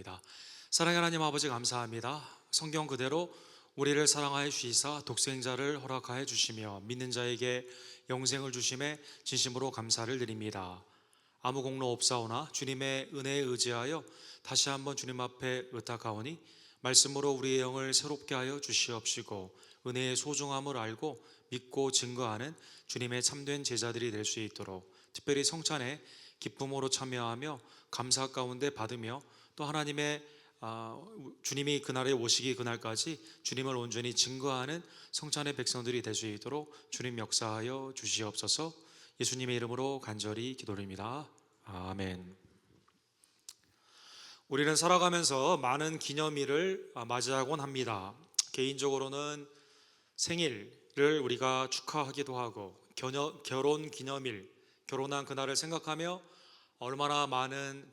기도드립니다. 사랑하는 하나님 아버지, 감사합니다. 성경 그대로 우리를 사랑하여 주시사 독생자를 허락하여 주시며 믿는 자에게 영생을 주심에 진심으로 감사를 드립니다. 아무 공로 없사오나 주님의 은혜에 의지하여 다시 한번 주님 앞에 의탁하오니 말씀으로 우리의 영을 새롭게 하여 주시옵시고 은혜의 소중함을 알고 믿고 증거하는 주님의 참된 제자들이 될 수 있도록 특별히 성찬에 기쁨으로 참여하며 감사 가운데 받으며 또 하나님의 주님이 그날에 오시기 그날까지 주님을 온전히 증거하는 성찬의 백성들이 될 수 있도록 주님 역사하여 주시옵소서. 예수님의 이름으로 간절히 기도드립니다. 아멘. 우리는 살아가면서 많은 기념일을 맞이하곤 합니다. 개인적으로는 생일을 우리가 축하하기도 하고 결혼 기념일, 결혼한 그날을 생각하며 얼마나 많은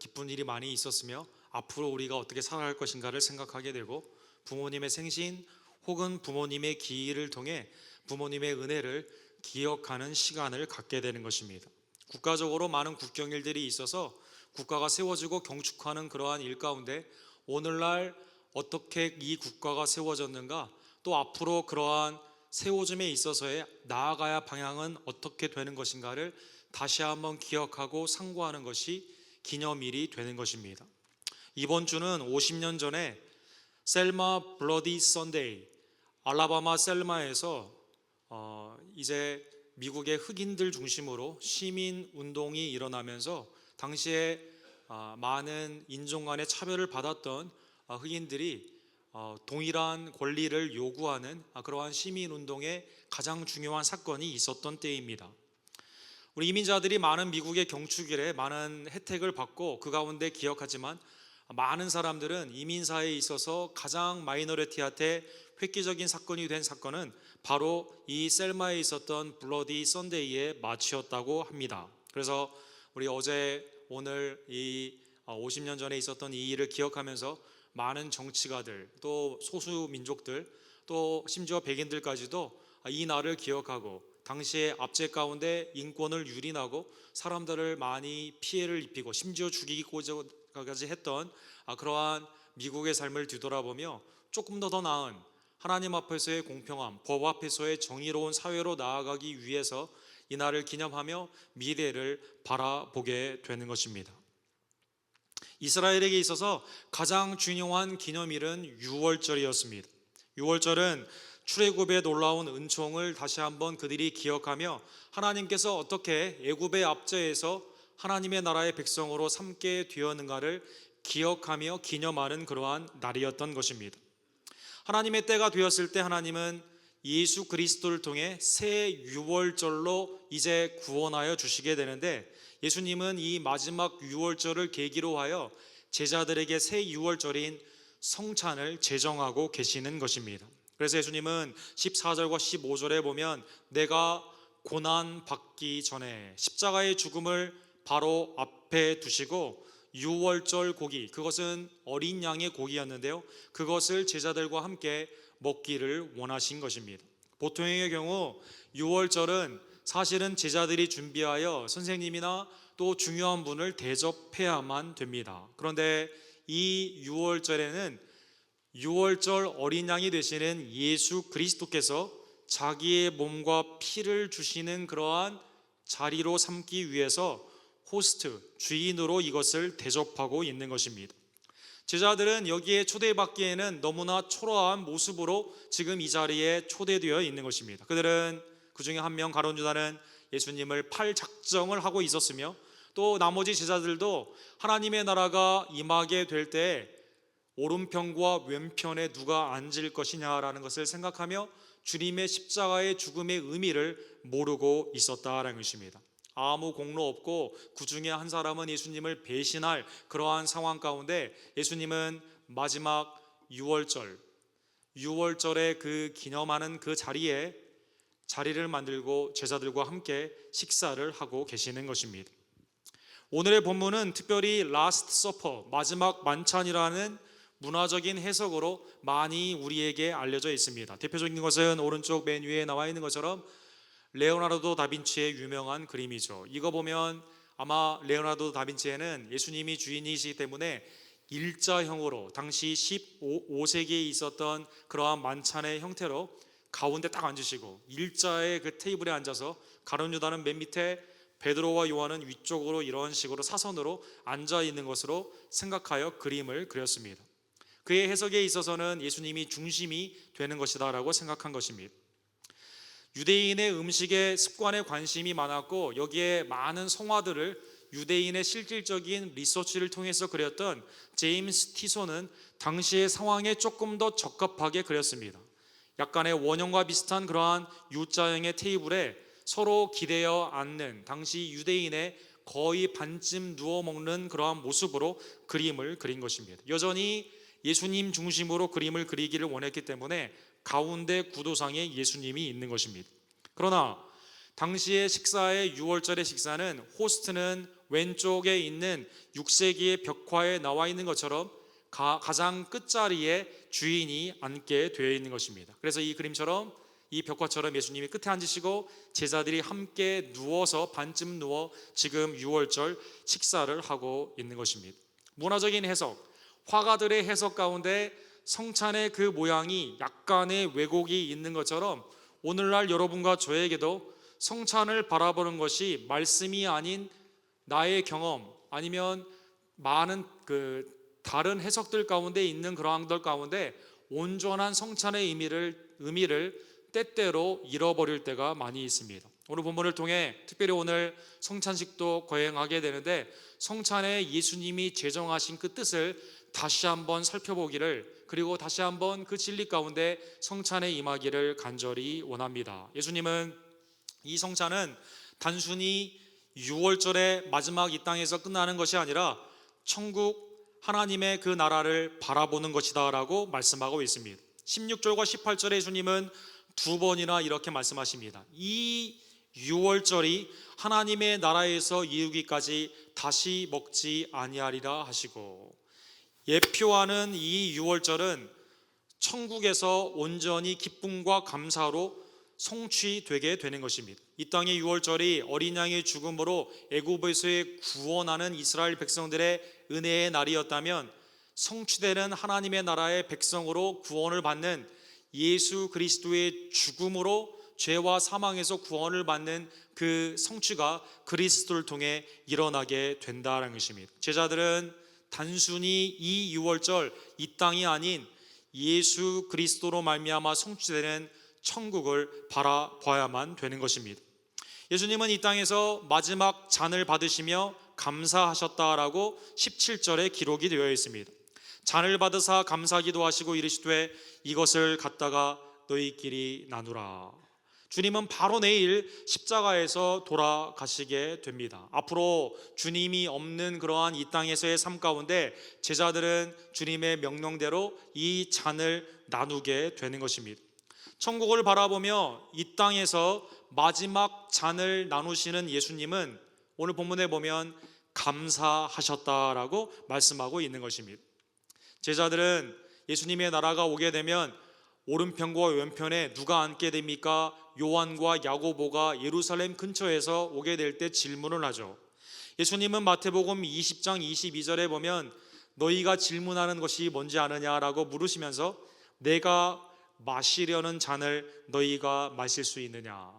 기쁜 일이 많이 있었으며 앞으로 우리가 어떻게 살아갈 것인가를 생각하게 되고 부모님의 생신 혹은 부모님의 기일을 통해 부모님의 은혜를 기억하는 시간을 갖게 되는 것입니다. 국가적으로 많은 국경일들이 있어서 국가가 세워지고 경축하는 그러한 일 가운데 오늘날 어떻게 이 국가가 세워졌는가, 또 앞으로 그러한 세워짐에 있어서의 나아가야 방향은 어떻게 되는 것인가를 다시 한번 기억하고 상고하는 것이 기념일이 되는 것입니다. 이번 주는 50년 전에 셀마 블러디 선데이, 알라바마 셀마에서 이제 미국의 흑인들 중심으로 시민 운동이 일어나면서 당시에 많은 인종 간의 차별을 받았던 흑인들이 동일한 권리를 요구하는 그러한 시민 운동의 가장 중요한 사건이 있었던 때입니다. 우리 이민자들이 많은 미국의 경축일에 많은 혜택을 받고 그 가운데 기억하지만 많은 사람들은 이민사에 있어서 가장 마이너리티한테 획기적인 사건이 된 사건은 바로 이 셀마에 있었던 블러디 선데이의 마치였다고 합니다. 그래서 우리 어제 오늘 이 50년 전에 있었던 이 일을 기억하면서 많은 정치가들, 또 소수 민족들, 또 심지어 백인들까지도 이 날을 기억하고 당시의 압제 가운데 인권을 유린하고 사람들을 많이 피해를 입히고 심지어 죽이기까지 했던 그러한 미국의 삶을 뒤돌아보며 조금 더 나은 하나님 앞에서의 공평함, 법 앞에서의 정의로운 사회로 나아가기 위해서 이 날을 기념하며 미래를 바라보게 되는 것입니다. 이스라엘에게 있어서 가장 중요한 기념일은 유월절이었습니다. 유월절은 출애굽의 놀라운 은총을 다시 한번 그들이 기억하며 하나님께서 어떻게 애굽의 압제에서 하나님의 나라의 백성으로 삼게 되었는가를 기억하며 기념하는 그러한 날이었던 것입니다. 하나님의 때가 되었을 때 하나님은 예수 그리스도를 통해 새 유월절로 이제 구원하여 주시게 되는데, 예수님은 이 마지막 유월절을 계기로 하여 제자들에게 새 유월절인 성찬을 제정하고 계시는 것입니다. 그래서 예수님은 14절과 15절에 보면 내가 고난 받기 전에 십자가의 죽음을 바로 앞에 두시고 유월절 고기, 그것은 어린 양의 고기였는데요, 그것을 제자들과 함께 먹기를 원하신 것입니다. 보통의 경우 유월절은 사실은 제자들이 준비하여 선생님이나 또 중요한 분을 대접해야만 됩니다. 그런데 이 유월절에는 유월절 어린 양이 되시는 예수 그리스도께서 자기의 몸과 피를 주시는 그러한 자리로 삼기 위해서 호스트, 주인으로 이것을 대접하고 있는 것입니다. 제자들은 여기에 초대받기에는 너무나 초라한 모습으로 지금 이 자리에 초대되어 있는 것입니다. 그들은 그 중에 한 명 가룟 유다는 예수님을 팔 작정을 하고 있었으며 또 나머지 제자들도 하나님의 나라가 임하게 될 때 오른편과 왼편에 누가 앉을 것이냐라는 것을 생각하며 주님의 십자가의 죽음의 의미를 모르고 있었다라는 것입니다. 아무 공로 없고 그 중에 한 사람은 예수님을 배신할 그러한 상황 가운데 예수님은 마지막 유월절에 그 기념하는 그 자리를 만들고 제자들과 함께 식사를 하고 계시는 것입니다. 오늘의 본문은 특별히 라스트 서퍼, 마지막 만찬이라는 문화적인 해석으로 많이 우리에게 알려져 있습니다. 대표적인 것은 오른쪽 맨 위에 나와 있는 것처럼 레오나르도 다빈치의 유명한 그림이죠. 이거 보면 아마 레오나르도 다빈치에는 예수님이 주인이시기 때문에 일자형으로 당시 15세기에 있었던 그러한 만찬의 형태로 가운데 딱 앉으시고 일자의 그 테이블에 앉아서 가룟 유다는 맨 밑에 베드로와 요한은 위쪽으로 이런 식으로 사선으로 앉아 있는 것으로 생각하여 그림을 그렸습니다. 그의 해석에 있어서는 예수님이 중심이 되는 것이다라고 생각한 것입니다. 유대인의 음식에 습관에 관심이 많았고 여기에 많은 성화들을 유대인의 실질적인 리서치를 통해서 그렸던 제임스 티소는 당시의 상황에 조금 더 적합하게 그렸습니다. 약간의 원형과 비슷한 그러한 U자형의 테이블에 서로 기대어 앉는 당시 유대인의 거의 반쯤 누워 먹는 그러한 모습으로 그림을 그린 것입니다. 여전히 예수님 중심으로 그림을 그리기를 원했기 때문에 가운데 구도상에 예수님이 있는 것입니다. 그러나 당시의 식사의 6월절의 식사는 호스트는 왼쪽에 있는 6세기의 벽화에 나와 있는 것처럼 가장 끝자리에 주인이 앉게 되어 있는 것입니다. 그래서 이 그림처럼 이 벽화처럼 예수님이 끝에 앉으시고 제자들이 함께 누워서 반쯤 누워 지금 6월절 식사를 하고 있는 것입니다. 문화적인 해석, 화가들의 해석 가운데 성찬의 그 모양이 약간의 왜곡이 있는 것처럼 오늘날 여러분과 저에게도 성찬을 바라보는 것이 말씀이 아닌 나의 경험 아니면 많은 그 다른 해석들 가운데 있는 그러한 것 가운데 온전한 성찬의 의미를 때때로 잃어버릴 때가 많이 있습니다. 오늘 본문을 통해 특별히 오늘 성찬식도 거행하게 되는데 성찬에 예수님이 제정하신 그 뜻을 다시 한번 살펴보기를 그리고 다시 한번 그 진리 가운데 성찬에 임하기를 간절히 원합니다. 예수님은 이 성찬은 단순히 6월절의 마지막 이 땅에서 끝나는 것이 아니라 천국 하나님의 그 나라를 바라보는 것이다 라고 말씀하고 있습니다. 16절과 18절에 예수님은 두 번이나 이렇게 말씀하십니다. 이 6월절이 하나님의 나라에서 이루기까지 다시 먹지 아니하리라 하시고, 예표하는 이 6월절은 천국에서 온전히 기쁨과 감사로 성취되게 되는 것입니다. 이 땅의 6월절이 어린 양의 죽음으로 애굽에서의 구원하는 이스라엘 백성들의 은혜의 날이었다면, 성취되는 하나님의 나라의 백성으로 구원을 받는 예수 그리스도의 죽음으로 죄와 사망에서 구원을 받는 그 성취가 그리스도를 통해 일어나게 된다는 것입니다. 제자들은 단순히 이 6월절 이 땅이 아닌 예수 그리스도로 말미암아 성취되는 천국을 바라봐야만 되는 것입니다. 예수님은 이 땅에서 마지막 잔을 받으시며 감사하셨다라고 17절에 기록이 되어 있습니다. 잔을 받으사 감사기도 하시고 이르시되 이것을 갖다가 너희끼리 나누라. 주님은 바로 내일 십자가에서 돌아가시게 됩니다. 앞으로 주님이 없는 그러한 이 땅에서의 삶 가운데 제자들은 주님의 명령대로 이 잔을 나누게 되는 것입니다. 천국을 바라보며 이 땅에서 마지막 잔을 나누시는 예수님은 오늘 본문에 보면 감사하셨다라고 말씀하고 있는 것입니다. 제자들은 예수님의 나라가 오게 되면 오른편과 왼편에 누가 앉게 됩니까? 요한과 야고보가 예루살렘 근처에서 오게 될 때 질문을 하죠. 예수님은 마태복음 20장 22절에 보면 너희가 질문하는 것이 뭔지 아느냐라고 물으시면서 내가 마시려는 잔을 너희가 마실 수 있느냐.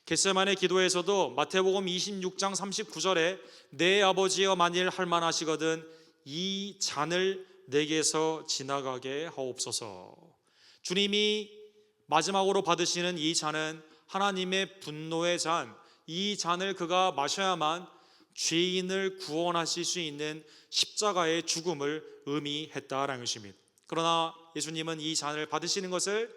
겟세마네 기도에서도 마태복음 26장 39절에 내 아버지여 만일 할만하시거든 이 잔을 내게서 지나가게 하옵소서. 주님이 마지막으로 받으시는 이 잔은 하나님의 분노의 잔, 이 잔을 그가 마셔야만 죄인을 구원하실 수 있는 십자가의 죽음을 의미했다라는 것입니다. 그러나 예수님은 이 잔을 받으시는 것을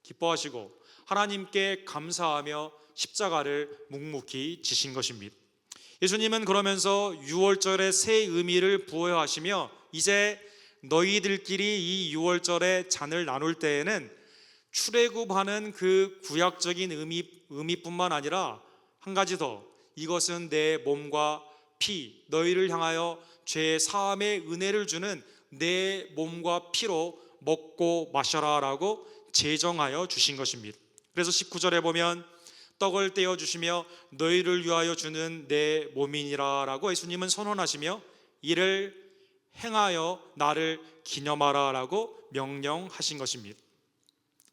기뻐하시고 하나님께 감사하며 십자가를 묵묵히 지신 것입니다. 예수님은 그러면서 6월절의 새 의미를 부여하시며 이제 너희들끼리 이 6월절의 잔을 나눌 때에는 출애굽하는 그 구약적인 의미뿐만 아니라 한 가지 더, 이것은 내 몸과 피, 너희를 향하여 죄 사함의 은혜를 주는 내 몸과 피로 먹고 마셔라 라고 제정하여 주신 것입니다. 그래서 19절에 보면 떡을 떼어 주시며 너희를 위하여 주는 내 몸이니라 라고 예수님은 선언하시며 이를 행하여 나를 기념하라 라고 명령하신 것입니다.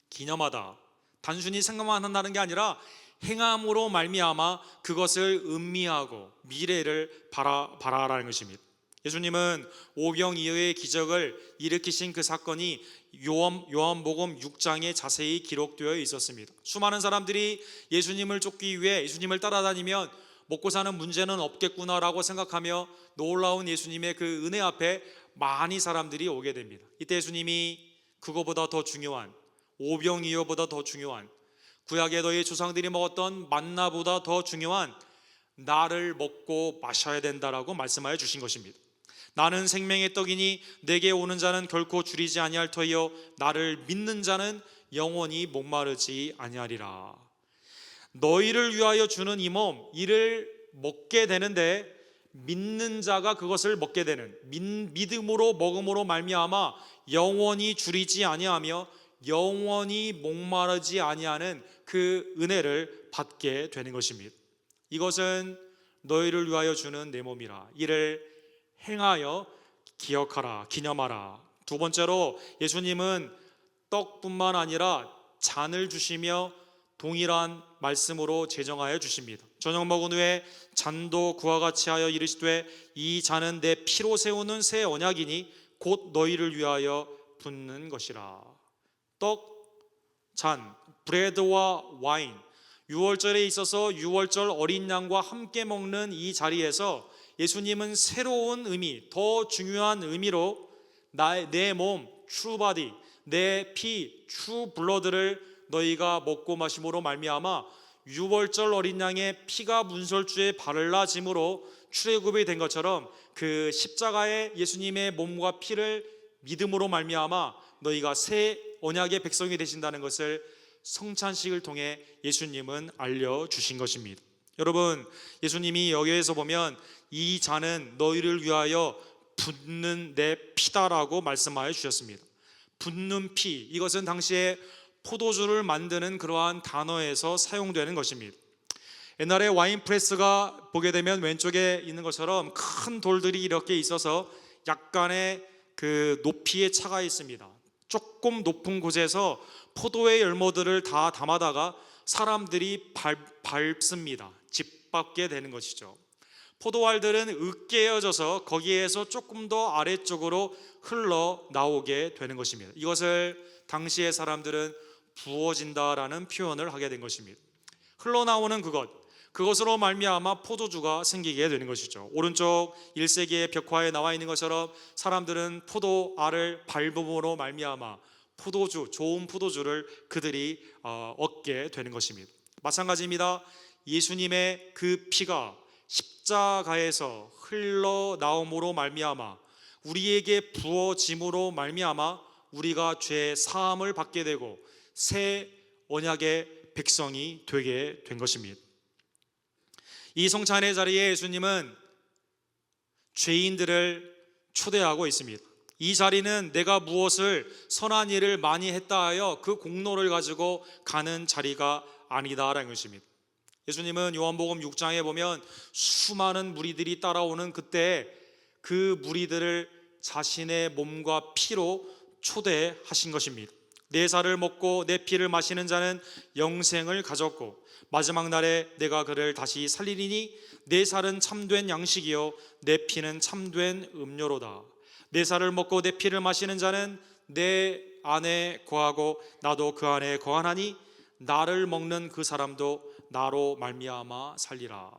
기념하다, 단순히 생각만 한다는 게 아니라 행함으로 말미암아 그것을 음미하고 미래를 바라라는 것입니다. 예수님은 오병이어의 기적을 일으키신 그 사건이 요한복음 6장에 자세히 기록되어 있었습니다. 수많은 사람들이 예수님을 쫓기 위해 예수님을 따라다니면 먹고 사는 문제는 없겠구나라고 생각하며 놀라운 예수님의 그 은혜 앞에 많이 사람들이 오게 됩니다. 이때 예수님이 그거보다 더 중요한, 오병이어보다 더 중요한, 구약의 너희 조상들이 먹었던 만나보다 더 중요한 나를 먹고 마셔야 된다라고 말씀하여 주신 것입니다. 나는 생명의 떡이니 내게 오는 자는 결코 줄이지 아니할 터이요 나를 믿는 자는 영원히 목마르지 아니하리라. 너희를 위하여 주는 이 몸, 이를 먹게 되는데 믿는 자가 그것을 먹게 되는, 믿음으로 먹음으로 말미암아 영원히 줄이지 아니하며 영원히 목마르지 아니하는 그 은혜를 받게 되는 것입니다. 이것은 너희를 위하여 주는 내 몸이라. 이를 행하여 기억하라, 기념하라. 두 번째로 예수님은 떡뿐만 아니라 잔을 주시며 동일한 말씀으로 제정하여 주십니다. 저녁 먹은 후에 잔도 그와 같이 하여 이르시되 이 잔은 내 피로 세우는 새 언약이니 곧 너희를 위하여 붓는 것이라. 떡, 잔, 브레드와 와인, 유월절에 있어서 유월절 어린 양과 함께 먹는 이 자리에서 예수님은 새로운 의미, 더 중요한 의미로 내 몸, true body, 내 피, true blood를 너희가 먹고 마심으로 말미암아 유월절 어린 양의 피가 문설주에 발라짐으로 출애굽이 된 것처럼 그 십자가의 예수님의 몸과 피를 믿음으로 말미암아 너희가 새 언약의 백성이 되신다는 것을 성찬식을 통해 예수님은 알려주신 것입니다. 여러분, 예수님이 여기에서 보면 이 잔은 너희를 위하여 붓는 내 피다라고 말씀하여 주셨습니다. 붓는 피, 이것은 당시에 포도주를 만드는 그러한 단어에서 사용되는 것입니다. 옛날에 와인 프레스가 보게 되면 왼쪽에 있는 것처럼 큰 돌들이 이렇게 있어서 약간의 그 높이의 차가 있습니다. 조금 높은 곳에서 포도의 열모들을 다 담아다가 사람들이 밟습니다. 짓밟게 되는 것이죠. 포도알들은 으깨어져서 거기에서 조금 더 아래쪽으로 흘러나오게 되는 것입니다. 이것을 당시의 사람들은 부어진다라는 표현을 하게 된 것입니다. 흘러나오는 그것으로 말미암아 포도주가 생기게 되는 것이죠. 오른쪽 1세기의 벽화에 나와 있는 것처럼 사람들은 포도알을 밟음으로 말미암아 포도주, 좋은 포도주를 그들이 얻게 되는 것입니다. 마찬가지입니다. 예수님의 그 피가 십자가에서 흘러나옴으로 말미암아 우리에게 부어짐으로 말미암아 우리가 죄 사함을 받게 되고 새 언약의 백성이 되게 된 것입니다. 이 성찬의 자리에 예수님은 죄인들을 초대하고 있습니다. 이 자리는 내가 무엇을 선한 일을 많이 했다 하여 그 공로를 가지고 가는 자리가 아니다라는 것입니다. 예수님은 요한복음 6장에 보면 수많은 무리들이 따라오는 그때 그 무리들을 자신의 몸과 피로 초대하신 것입니다. 내 살을 먹고 내 피를 마시는 자는 영생을 가졌고 마지막 날에 내가 그를 다시 살리리니 내 살은 참된 양식이요 내 피는 참된 음료로다. 내 살을 먹고 내 피를 마시는 자는 내 안에 거하고 나도 그 안에 거하나니 나를 먹는 그 사람도 나로 말미암아 살리라.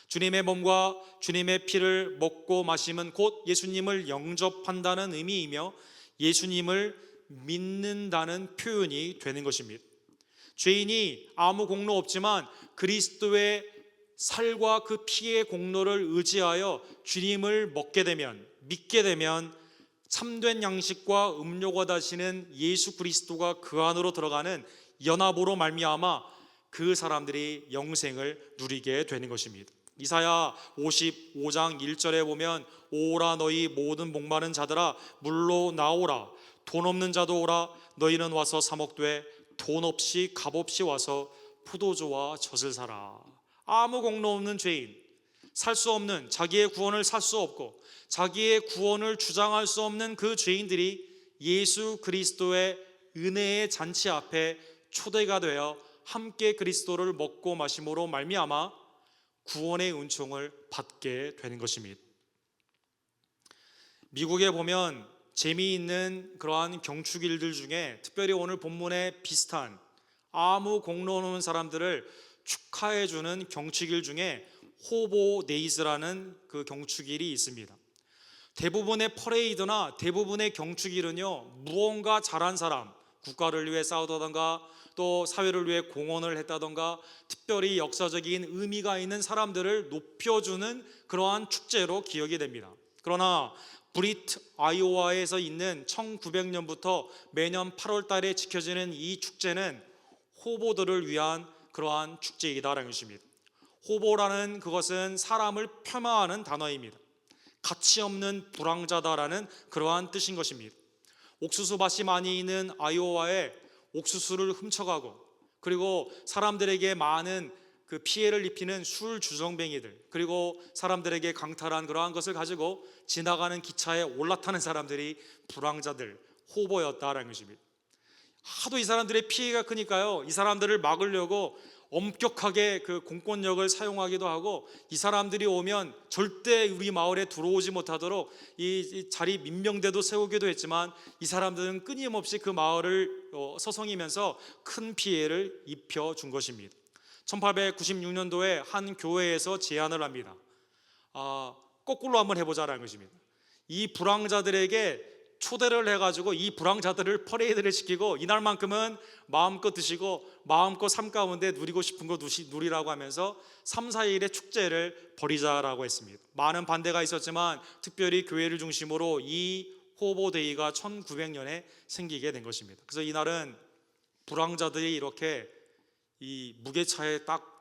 주님의 몸과 주님의 피를 먹고 마심은 곧 예수님을 영접한다는 의미이며 예수님을 믿는다는 표현이 되는 것입니다. 죄인이 아무 공로 없지만 그리스도의 살과 그 피의 공로를 의지하여 주님을 먹게 되면, 믿게 되면 참된 양식과 음료가 되시는 예수 그리스도가 그 안으로 들어가는 연합으로 말미암아 그 사람들이 영생을 누리게 되는 것입니다. 이사야 55장 1절에 보면 오라 너희 모든 목마른 자들아 물로 나오라 돈 없는 자도 오라 너희는 와서 사 먹되 돈 없이 값 없이 와서 포도주와 젖을 사라. 아무 공로 없는 죄인, 살 수 없는, 자기의 구원을 살 수 없고 자기의 구원을 주장할 수 없는 그 죄인들이 예수 그리스도의 은혜의 잔치 앞에 초대가 되어 함께 그리스도를 먹고 마심으로 말미암아 구원의 은총을 받게 되는 것입니다. 미국에 보면 재미있는 그러한 경축일들 중에 특별히 오늘 본문에 비슷한 아무 공로 없는 사람들을 축하해 주는 경축일 중에 호보데이즈라는 그 경축일이 있습니다. 대부분의 퍼레이드나 대부분의 경축일은요, 무언가 잘한 사람, 국가를 위해 싸우다던가 또 사회를 위해 공헌을 했다던가 특별히 역사적인 의미가 있는 사람들을 높여주는 그러한 축제로 기억이 됩니다. 그러나 브리트 아이오와에서 있는 1900년부터 매년 8월 달에 지켜지는 이 축제는 호보들을 위한 그러한 축제이다라는 것입니다. 호보라는 그것은 사람을 폄하하는 단어입니다. 가치 없는 불황자다라는 그러한 뜻인 것입니다. 옥수수밭이 많이 있는 아이오와에 옥수수를 훔쳐가고 그리고 사람들에게 많은 그 피해를 입히는 술 주정뱅이들, 그리고 사람들에게 강탈한 그러한 것을 가지고 지나가는 기차에 올라타는 사람들이 불황자들, 호보였다라는 것입니다. 하도 이 사람들의 피해가 크니까요, 이 사람들을 막으려고 엄격하게 그 공권력을 사용하기도 하고 이 사람들이 오면 절대 우리 마을에 들어오지 못하도록 이 자리 민명대도 세우기도 했지만 이 사람들은 끊임없이 그 마을을 서성이면서 큰 피해를 입혀준 것입니다. 1896년도에 한 교회에서 제안을 합니다. 거꾸로 한번 해보자라는 것입니다. 이 불황자들에게 초대를 해가지고 이 불황자들을 퍼레이드를 시키고 이날만큼은 마음껏 드시고 마음껏 삶 가운데 누리고 싶은 거 누리라고 하면서 3, 4일의 축제를 벌이자라고 했습니다. 많은 반대가 있었지만 특별히 교회를 중심으로 이 호보데이가 1900년에 생기게 된 것입니다. 그래서 이날은 불황자들이 이렇게 이 무게차에 딱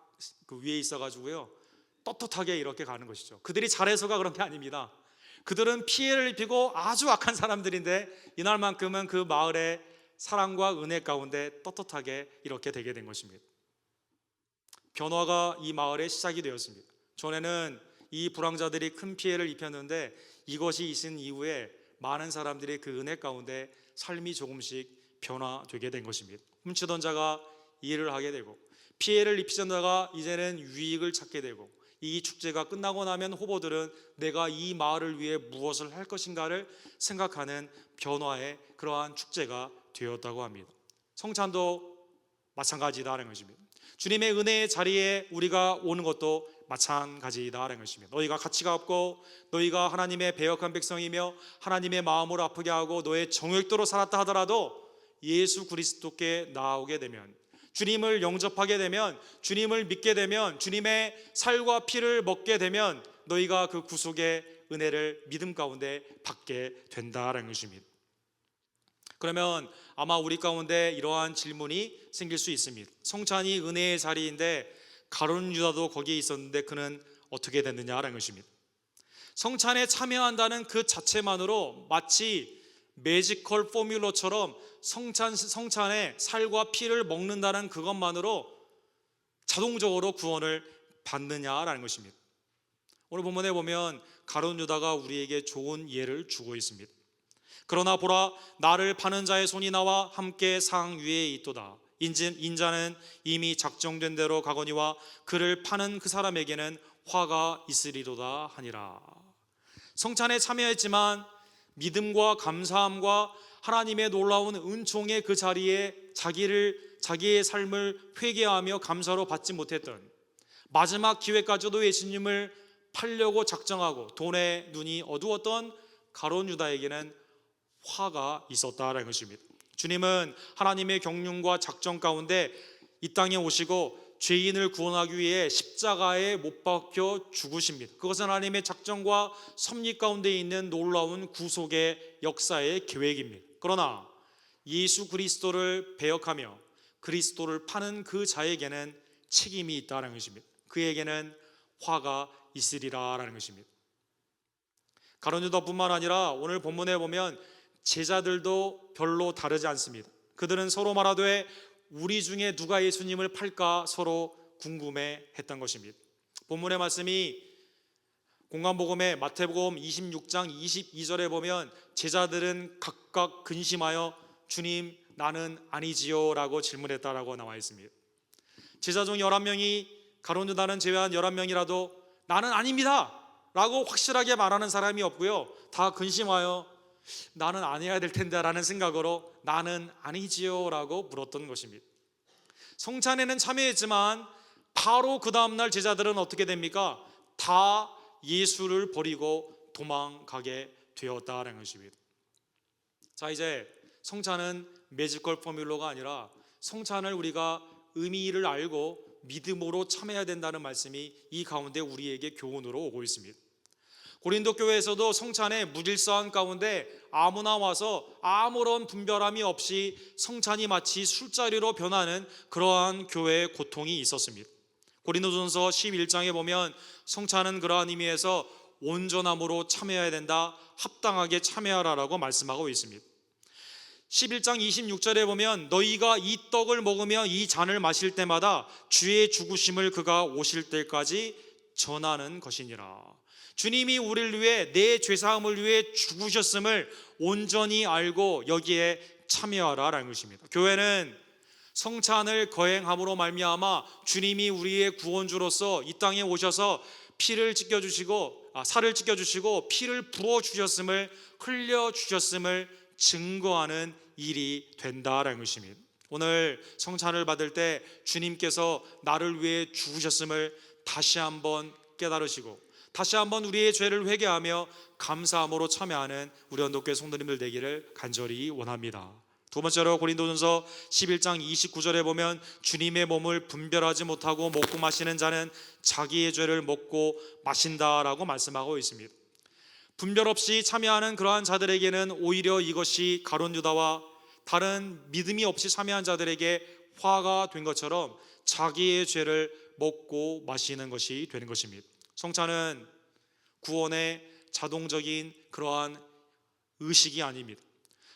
그 위에 있어가지고요, 떳떳하게 이렇게 가는 것이죠. 그들이 잘해서가 그런 게 아닙니다. 그들은 피해를 입히고 아주 악한 사람들인데 이날만큼은 그 마을의 사랑과 은혜 가운데 떳떳하게 이렇게 되게 된 것입니다. 변화가 이 마을에 시작이 되었습니다. 전에는 이 불황자들이 큰 피해를 입혔는데 이것이 있은 이후에 많은 사람들이 그 은혜 가운데 삶이 조금씩 변화되게 된 것입니다. 훔치던 자가 일을 하게 되고 피해를 입히던 자가 이제는 유익을 찾게 되고 이 축제가 끝나고 나면 호보들은 내가 이 마을을 위해 무엇을 할 것인가를 생각하는 변화의 그러한 축제가 되었다고 합니다. 성찬도 마찬가지다라는 것입니다. 주님의 은혜의 자리에 우리가 오는 것도 마찬가지다라는 것입니다. 너희가 가치가 없고 너희가 하나님의 배역한 백성이며 하나님의 마음을 아프게 하고 너의 정욕대로 살았다 하더라도 예수 그리스도께 나아오게 되면, 주님을 영접하게 되면, 주님을 믿게 되면, 주님의 살과 피를 먹게 되면 너희가 그 구속의 은혜를 믿음 가운데 받게 된다라는 것입니다. 그러면 아마 우리 가운데 이러한 질문이 생길 수 있습니다. 성찬이 은혜의 자리인데 가룟 유다도 거기에 있었는데 그는 어떻게 됐느냐라는 것입니다. 성찬에 참여한다는 그 자체만으로 마치 매지컬 포뮬러처럼 성찬의 살과 피를 먹는다는 그것만으로 자동적으로 구원을 받느냐라는 것입니다. 오늘 본문에 보면 가룟 유다가 우리에게 좋은 예를 주고 있습니다. 그러나 보라, 나를 파는 자의 손이 나와 함께 상 위에 있도다. 인자는 이미 작정된 대로 가거니와 그를 파는 그 사람에게는 화가 있으리로다 하니라. 성찬에 참여했지만 믿음과 감사함과 하나님의 놀라운 은총의 그 자리에 자기의 삶을 회개하며 감사로 받지 못했던, 마지막 기회까지도 예수님을 팔려고 작정하고 돈에 눈이 어두웠던 가룟 유다에게는 화가 있었다라는 것입니다. 주님은 하나님의 경륜과 작정 가운데 이 땅에 오시고 죄인을 구원하기 위해 십자가에 못 박혀 죽으십니다. 그것은 하나님의 작정과 섭리 가운데 있는 놀라운 구속의 역사의 계획입니다. 그러나 예수 그리스도를 배역하며 그리스도를 파는 그 자에게는 책임이 있다는 것입니다. 그에게는 화가 있으리라라는 것입니다. 가룟 유다뿐만 아니라 오늘 본문에 보면 제자들도 별로 다르지 않습니다. 그들은 서로 말하되 우리 중에 누가 예수님을 팔까 서로 궁금해했던 것입니다. 본문의 말씀이 공관복음의 마태복음 26장 22절에 보면 제자들은 각각 근심하여 주님 나는 아니지요 라고 질문했다라고 나와 있습니다. 제자 중 11명이 가룟 유다는 제외한 11명이라도 나는 아닙니다 라고 확실하게 말하는 사람이 없고요, 다 근심하여 나는 아니어야 될 텐데 라는 생각으로 나는 아니지요 라고 물었던 것입니다. 성찬에는 참여했지만 바로 그 다음날 제자들은 어떻게 됩니까? 다 예수를 버리고 도망가게 되었다는 것입니다. 자, 이제 성찬은 매지컬 포뮬러가 아니라 성찬을 우리가 의미를 알고 믿음으로 참여해야 된다는 말씀이 이 가운데 우리에게 교훈으로 오고 있습니다. 고린도 교회에서도 성찬의 무질서한 가운데 아무나 와서 아무런 분별함이 없이 성찬이 마치 술자리로 변하는 그러한 교회의 고통이 있었습니다. 고린도전서 11장에 보면 성찬은 그러한 의미에서 온전함으로 참여해야 된다, 합당하게 참여하라라고 말씀하고 있습니다. 11장 26절에 보면 너희가 이 떡을 먹으며 이 잔을 마실 때마다 주의 죽으심을 그가 오실 때까지 전하는 것이니라. 주님이 우리를 위해 내 죄사함을 위해 죽으셨음을 온전히 알고 여기에 참여하라라는 것입니다. 교회는 성찬을 거행함으로 말미암아 주님이 우리의 구원주로서 이 땅에 오셔서 피를 찢겨주시고 살을 찢겨주시고 피를 부어주셨음을 흘려주셨음을 증거하는 일이 된다라는 것입니다. 오늘 성찬을 받을 때 주님께서 나를 위해 죽으셨음을 다시 한번 깨달으시고 다시 한번 우리의 죄를 회개하며 감사함으로 참여하는 우리 언덕교회 성도님들 되기를 간절히 원합니다. 두 번째로 고린도전서 11장 29절에 보면 주님의 몸을 분별하지 못하고 먹고 마시는 자는 자기의 죄를 먹고 마신다라고 말씀하고 있습니다. 분별 없이 참여하는 그러한 자들에게는 오히려 이것이 가룟 유다와 다른 믿음이 없이 참여한 자들에게 화가 된 것처럼 자기의 죄를 먹고 마시는 것이 되는 것입니다. 성찬은 구원의 자동적인 그러한 의식이 아닙니다.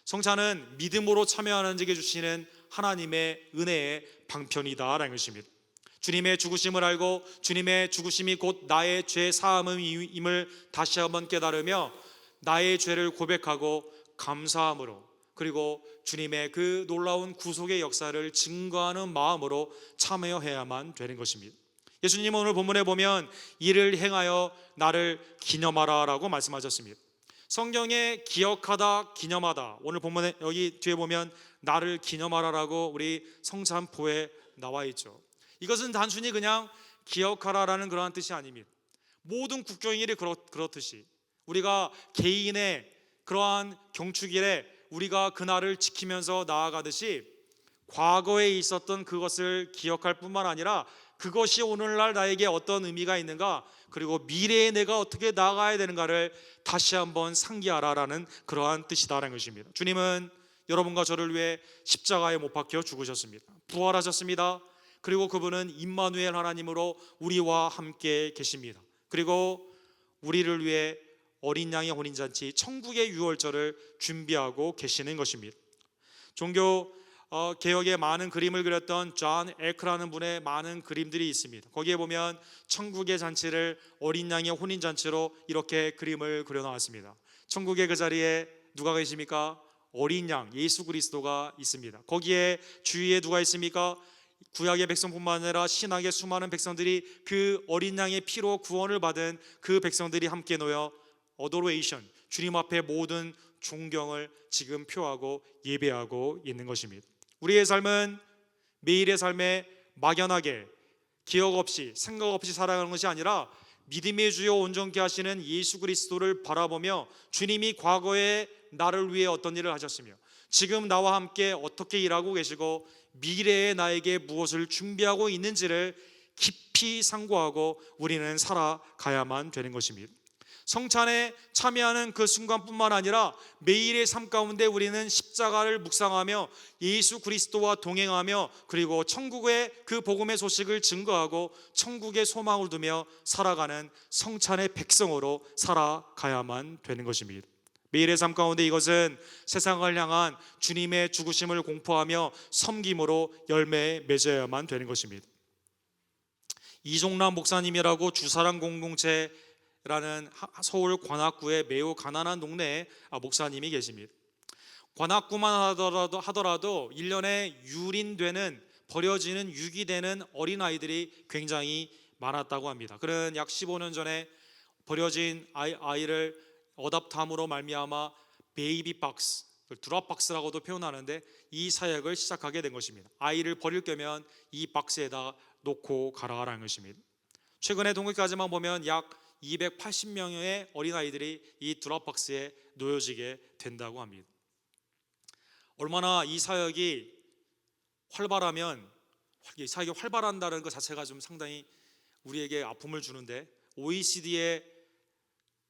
성찬은 믿음으로 참여하는 자에게 주시는 하나님의 은혜의 방편이다라는 것입니다. 주님의 죽으심을 알고 주님의 죽으심이 곧 나의 죄 사함임을 다시 한번 깨달으며 나의 죄를 고백하고 감사함으로, 그리고 주님의 그 놀라운 구속의 역사를 증거하는 마음으로 참여해야만 되는 것입니다. 예수님은 오늘 본문에 보면 이를 행하여 나를 기념하라 라고 말씀하셨습니다. 성경에 기억하다, 기념하다, 오늘 본문에 여기 뒤에 보면 나를 기념하라라고 우리 성찬포에 나와 있죠. 이것은 단순히 그냥 기억하라라는 그러한 뜻이 아닙니다. 모든 국경일이 그렇듯이 우리가 개인의 그러한 경축일에 우리가 그날을 지키면서 나아가듯이 과거에 있었던 그것을 기억할 뿐만 아니라 그것이 오늘날 나에게 어떤 의미가 있는가, 그리고 미래에 내가 어떻게 나아가야 되는가를 다시 한번 상기하라라는 그러한 뜻이다라는 것입니다. 주님은 여러분과 저를 위해 십자가에 못 박혀 죽으셨습니다. 부활하셨습니다. 그리고 그분은 임마누엘 하나님으로 우리와 함께 계십니다. 그리고 우리를 위해 어린 양의 혼인잔치 천국의 유월절을 준비하고 계시는 것입니다. 종교 개혁에 많은 그림을 그렸던 존 에크라는 분의 많은 그림들이 있습니다. 거기에 보면 천국의 잔치를 어린 양의 혼인잔치로 이렇게 그림을 그려놓았습니다. 천국의 그 자리에 누가 계십니까? 어린 양 예수 그리스도가 있습니다. 거기에 주위에 누가 있습니까? 구약의 백성뿐만 아니라 신약의 수많은 백성들이 그 어린 양의 피로 구원을 받은 그 백성들이 함께 놓여 어도레이션, 주님 앞에 모든 존경을 지금 표하고 예배하고 있는 것입니다. 우리의 삶은 매일의 삶에 막연하게 기억 없이 생각 없이 살아가는 것이 아니라 믿음의 주요 온전케 하시는 예수 그리스도를 바라보며 주님이 과거에 나를 위해 어떤 일을 하셨으며 지금 나와 함께 어떻게 일하고 계시고 미래에 나에게 무엇을 준비하고 있는지를 깊이 상고하고 우리는 살아가야만 되는 것입니다. 성찬에 참여하는 그 순간뿐만 아니라 매일의 삶 가운데 우리는 십자가를 묵상하며 예수 그리스도와 동행하며 그리고 천국의 그 복음의 소식을 증거하고 천국의 소망을 두며 살아가는 성찬의 백성으로 살아가야만 되는 것입니다. 매일의 삶 가운데 이것은 세상을 향한 주님의 죽으심을 공포하며 섬김으로 열매 맺어야만 되는 것입니다. 이종란 목사님이라고 주사랑 공동체 서울 관악구의 매우 가난한 동네에 목사님이 계십니다. 관악구만 하더라도 1년에 유린되는, 버려지는, 유기되는 어린아이들이 굉장히 많았다고 합니다. 그는 약 15년 전에 버려진 아이를 어답탐으로 말미암아 베이비 박스, 드랍박스라고도 표현하는데 이 사역을 시작하게 된 것입니다. 아이를 버릴 거면 이 박스에다 놓고 가라라는 것입니다. 최근에 통계까지만 보면 약 280명의 어린아이들이 이 드랍박스에 놓여지게 된다고 합니다. 얼마나 이 사역이 활발하면, 이 사역이 활발한다는 것 자체가 좀 상당히 우리에게 아픔을 주는데, OECD의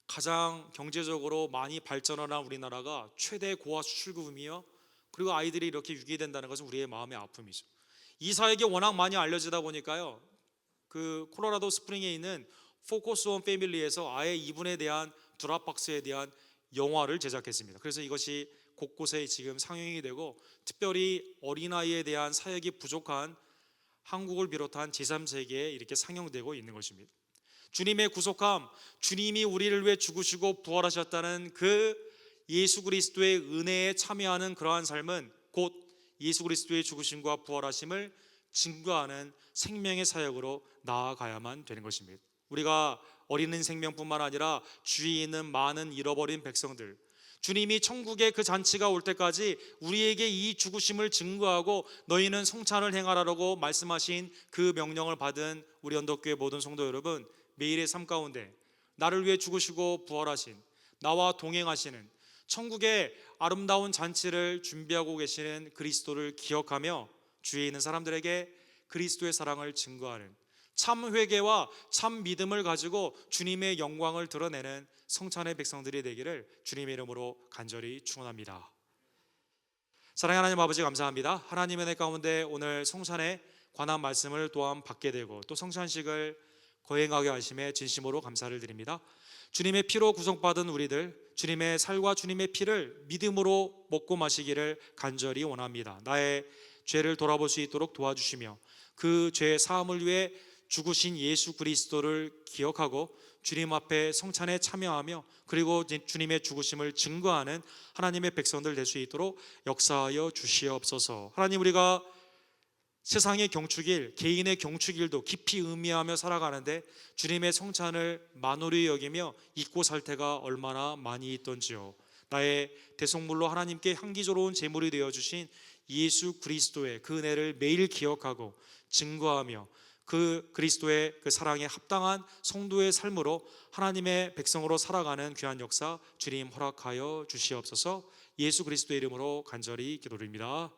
가장 경제적으로 많이 발전한 우리나라가 최대 고아 수출국이며, 그리고 아이들이 이렇게 유기된다는 것은 우리의 마음의 아픔이죠. 이 사역이 워낙 많이 알려지다 보니까요, 그 콜로라도 스프링에 있는 포커스 온 패밀리에서 아예 이분에 대한 드랍박스에 대한 영화를 제작했습니다. 그래서 이것이 곳곳에 지금 상영이 되고, 특별히 어린아이에 대한 사역이 부족한 한국을 비롯한 제3세계에 이렇게 상영되고 있는 것입니다. 주님의 구속함, 주님이 우리를 위해 죽으시고 부활하셨다는 그 예수 그리스도의 은혜에 참여하는 그러한 삶은 곧 예수 그리스도의 죽으심과 부활하심을 증거하는 생명의 사역으로 나아가야만 되는 것입니다. 우리가 어린은 생명뿐만 아니라 주위에 있는 많은 잃어버린 백성들, 주님이 천국의 그 잔치가 올 때까지 우리에게 이 죽으심을 증거하고 너희는 성찬을 행하라고 말씀하신 그 명령을 받은 우리 언덕교회 모든 성도 여러분, 매일의 삶 가운데 나를 위해 죽으시고 부활하신, 나와 동행하시는 천국의 아름다운 잔치를 준비하고 계시는 그리스도를 기억하며 주위에 있는 사람들에게 그리스도의 사랑을 증거하는 참 회개와 참 믿음을 가지고 주님의 영광을 드러내는 성찬의 백성들이 되기를 주님의 이름으로 간절히 축원합니다. 사랑하는 하나님 아버지, 감사합니다. 하나님의 은혜 가운데 오늘 성찬에 관한 말씀을 또한 받게 되고 또 성찬식을 거행하게 하심에 진심으로 감사를 드립니다. 주님의 피로 구속받은 우리들, 주님의 살과 주님의 피를 믿음으로 먹고 마시기를 간절히 원합니다. 나의 죄를 돌아볼 수 있도록 도와주시며 그 죄 사함을 위해 죽으신 예수 그리스도를 기억하고 주님 앞에 성찬에 참여하며 그리고 주님의 죽으심을 증거하는 하나님의 백성들 될 수 있도록 역사하여 주시옵소서. 하나님, 우리가 세상의 경축일, 개인의 경축일도 깊이 의미하며 살아가는데 주님의 성찬을 만홀히 여기며 잊고 살 때가 얼마나 많이 있던지요. 나의 대속물로 하나님께 향기스러운 제물이 되어주신 예수 그리스도의 그 은혜를 매일 기억하고 증거하며 그 그리스도의 그 사랑에 합당한 성도의 삶으로 하나님의 백성으로 살아가는 귀한 역사 주님 허락하여 주시옵소서. 예수 그리스도의 이름으로 간절히 기도드립니다.